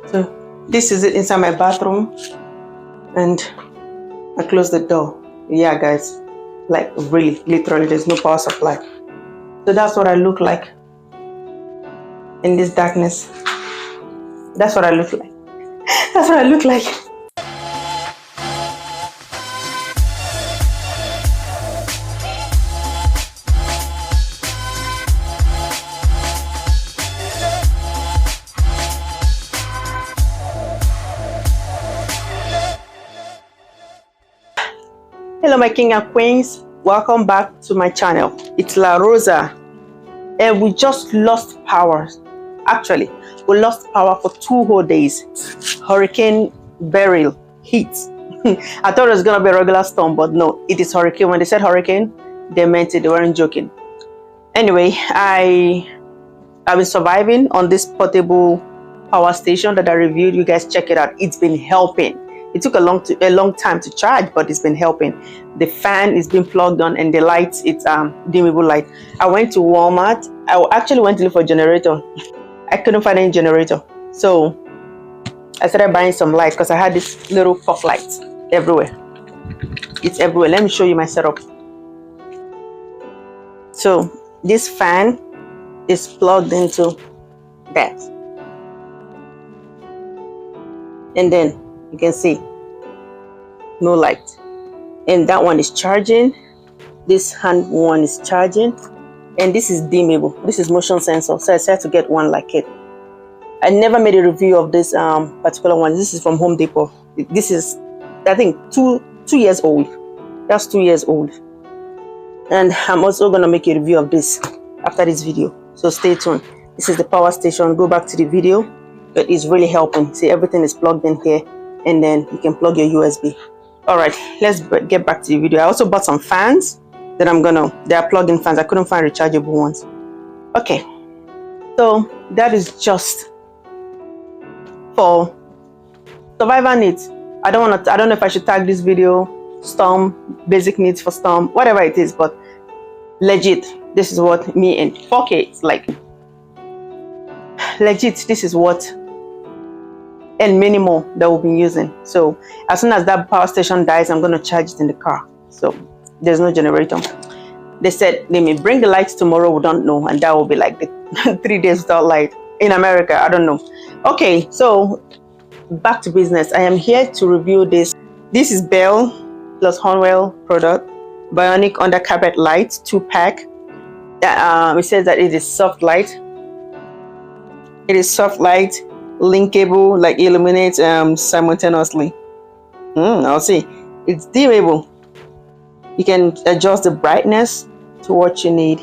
So this is it inside my bathroom, and I close the door. Yeah, guys, like really, literally, there's no power supply. So that's what I look like in this darkness. That's what I look like. That's what I look like. Hello my king and queens, welcome back to my channel. It's La Rosa, and we just lost power. Actually, we lost power for 2 whole days. Hurricane Beryl hit. I thought it was gonna be a regular storm, but no, it is hurricane. When they said hurricane, they meant it, they weren't joking. Anyway, I've been surviving on this portable power station that I reviewed. You guys check it out. It's been helping. It took a long time to charge, but it's been helping. The fan is being plugged on, and the lights, it's dimmable light. I went to Walmart. I actually went to look for a generator. I couldn't find any generator, so I started buying some lights because I had this little pop lights everywhere. It's everywhere. Let me show you my setup. So this fan is plugged into that, and then you can see no light, and that one is charging. This hand one is charging, and this is dimmable. This is motion sensor, so I decided to get one like it. I never made a review of this particular one. This is from Home Depot. This is, I think, two years old. That's 2 years old, and I'm also gonna make a review of this after this video, so stay tuned. This is the power station. Go back to the video. It is really helping. See, everything is plugged in here, and then you can plug your USB. All right, let's get back to the video. I also bought some fans that they are plug-in fans. I couldn't find rechargeable ones. Okay, so that is just for survivor needs. I don't know if I should tag this video storm, basic needs for storm, whatever it is, but legit, this is what me and 4K is like. Legit, this is what and minimal that we'll be using. So as soon as that power station dies, I'm going to charge it in the car. So there's no generator. They said they may bring the lights tomorrow, we don't know, and that will be like the 3 days without light in America. I don't know. Okay, so back to business. I am here to review this. This is Bell plus Honeywell product, Bionic Under Carpet Light 2-pack. It says that it is soft light. It is soft light, linkable, like illuminates simultaneously. I'll see. It's dimmable. You can adjust the brightness to what you need.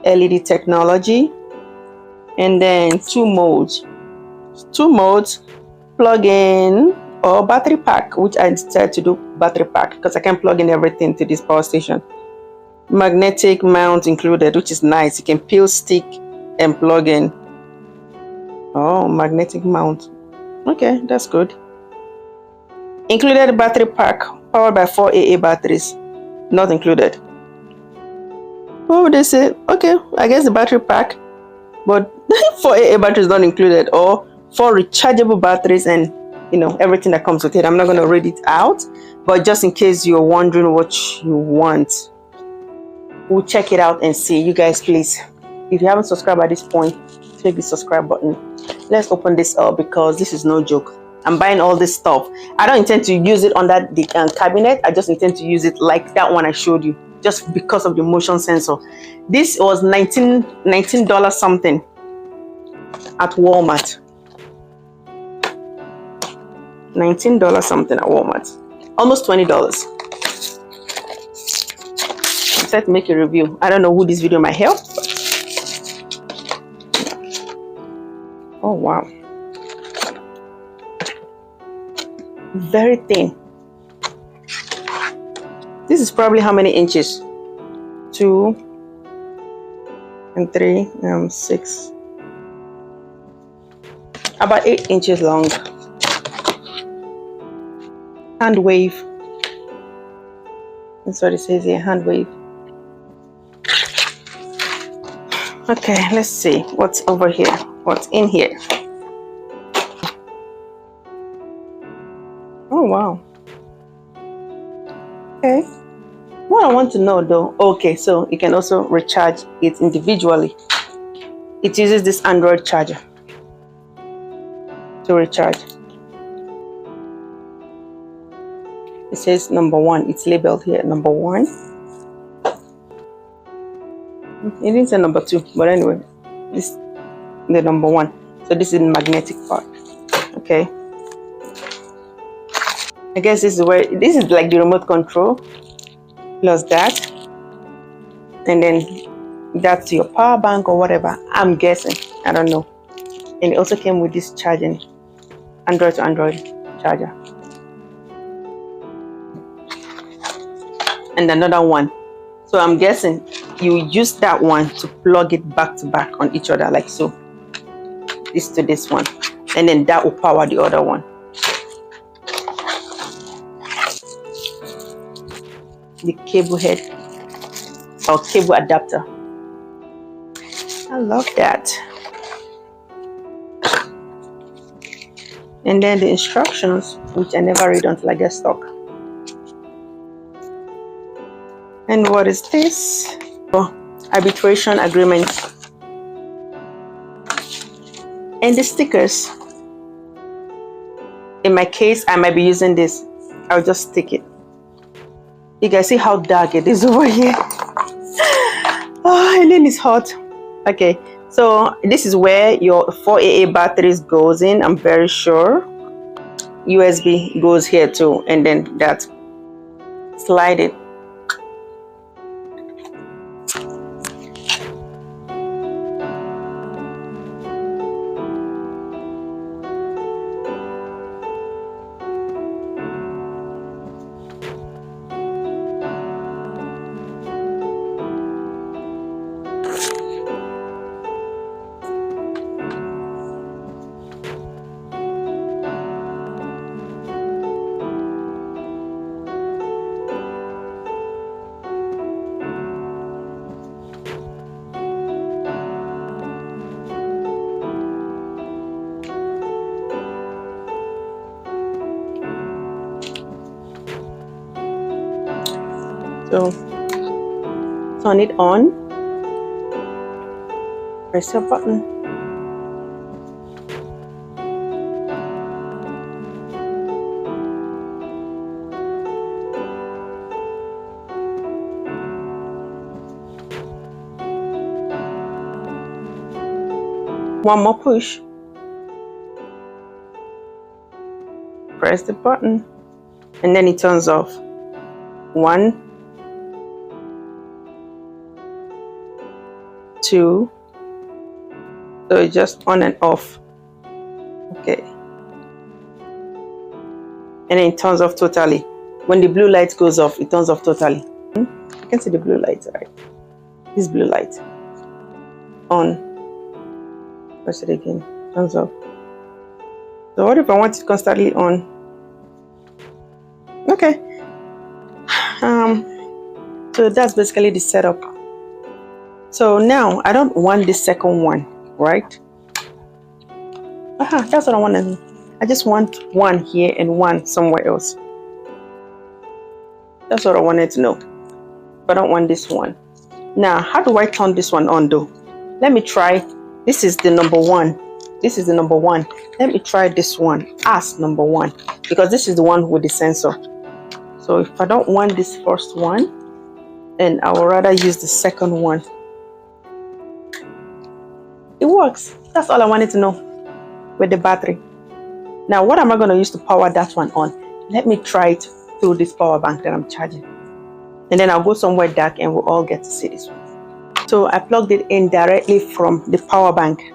LED technology, and then 2 modes. 2 modes: plug-in or battery pack, which I decided to do battery pack because I can plug in everything to this power station. Magnetic mount included, which is nice. You can peel, stick, and plug in. Oh, magnetic mount. Okay, that's good. Included battery pack, powered by 4 AA batteries. Not included. What would they say? Okay, I guess the battery pack, but 4 AA batteries not included, or 4 rechargeable batteries, and you know, everything that comes with it. I'm not going to read it out, but just in case you're wondering what you want, we'll check it out and see. You guys, please, if you haven't subscribed at this point, click the subscribe button. Let's open this up because this is no joke. I'm buying all this stuff. I don't intend to use it on that cabinet. I just intend to use it like that one I showed you, just because of the motion sensor. This was $19 something at Walmart. $19 something at Walmart. Almost $20. I decided to make a review. I don't know who this video might help. Oh wow. Very thin. This is probably how many inches? 2 and 3 6. About 8 inches long. Hand wave. That's what it says here, hand wave. Okay, let's see what's over here, what's in here. Oh wow. Okay. What I want to know though, okay, so you can also recharge it individually. It uses this Android charger to recharge. It says number 1. It's labeled here number 1. It didn't say number 2, but anyway, this is the number 1. So this is the magnetic part. Okay. I guess this is where this is like the remote control plus that, and then that's your power bank or whatever. I'm guessing. I don't know. And it also came with this charging Android to Android charger. And another one. So I'm guessing you use that one to plug it back to back on each other, like so. This to this one. And then that will power the other one. The cable head or cable adapter. I love that. And then the instructions, which I never read until I get stuck. And what is this? Oh, arbitration agreement. And the stickers. In my case, I might be using this. I'll just stick it. You guys see how dark it is over here. Oh, and then it's hot. Okay, so this is where your 4AA batteries goes in. I'm very sure. USB goes here too, and then that slide it. So turn it on, press your button. One more push. Press the button and then it turns off. 1, 2, so it's just on and off. Okay, and then it turns off totally. When the blue light goes off, it turns off totally. You can see the blue light, right? This blue light on. Press it again, turns off. So what if I want it constantly on? Okay. So that's basically the setup. So now I don't want the second one, right? That's what I want to do. I just want one here and one somewhere else. That's what I wanted to know. But I don't want this one. Now, how do I turn this one on though? Let me try. This is the number 1. This is the number 1. Let me try this one as number 1 because this is the one with the sensor. So if I don't want this first one, then I would rather use the second one. It works. That's all I wanted to know with the battery. Now, what am I going to use to power that one on? Let me try it through this power bank that I'm charging. And then I'll go somewhere dark and we'll all get to see this one. So I plugged it in directly from the power bank.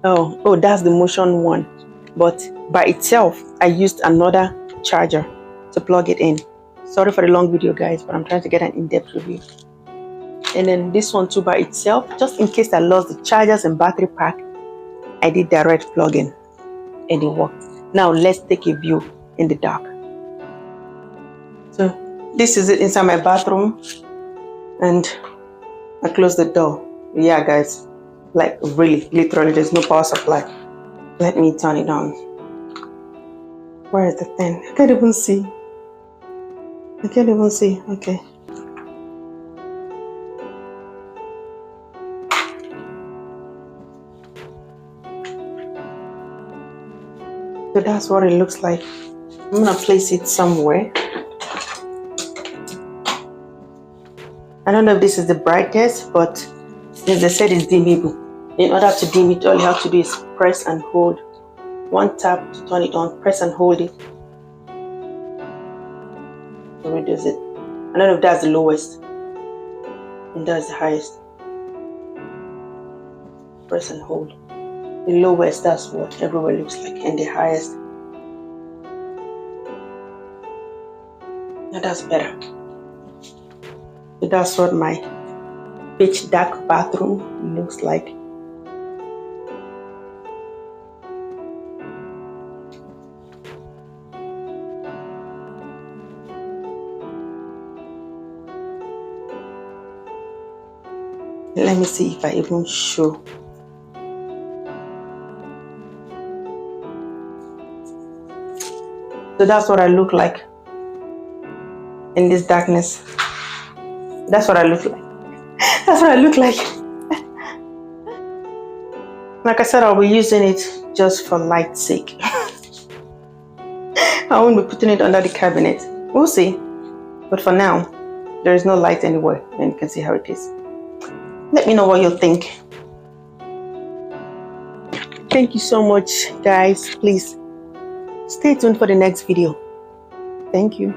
Oh, that's the motion one. But by itself, I used another charger to plug it in. Sorry for the long video, guys, but I'm trying to get an in-depth review. And then this one too by itself, just in case I lost the chargers and battery pack, I did direct plug-in and it worked. Now let's take a view in the dark. So this is it inside my bathroom, and I close the door. Yeah, guys, Like really, literally, there's no power supply. Let me turn it on. Where is the thing? I can't even see. I can't even see. Okay. So that's what it looks like. I'm gonna place it somewhere. I don't know if this is the brightness, but since they said it's dimmable, in order to dim it, all you have to do is press and hold. One tap to turn it on, press and hold it to reduce it. I don't know if that's the lowest and that's the highest. Press and hold. The lowest, that's what everywhere looks like, and the highest. Now that's better. So that's what my pitch dark bathroom looks like. Let me see if I even show. So that's what I look like in this darkness. That's what I look like. That's what I look like. Like I said, I'll be using it just for light's sake. I won't be putting it under the cabinet. We'll see. But for now, there is no light anywhere, and you can see how it is. Let me know what you think. Thank you so much, guys. Please stay tuned for the next video. Thank you.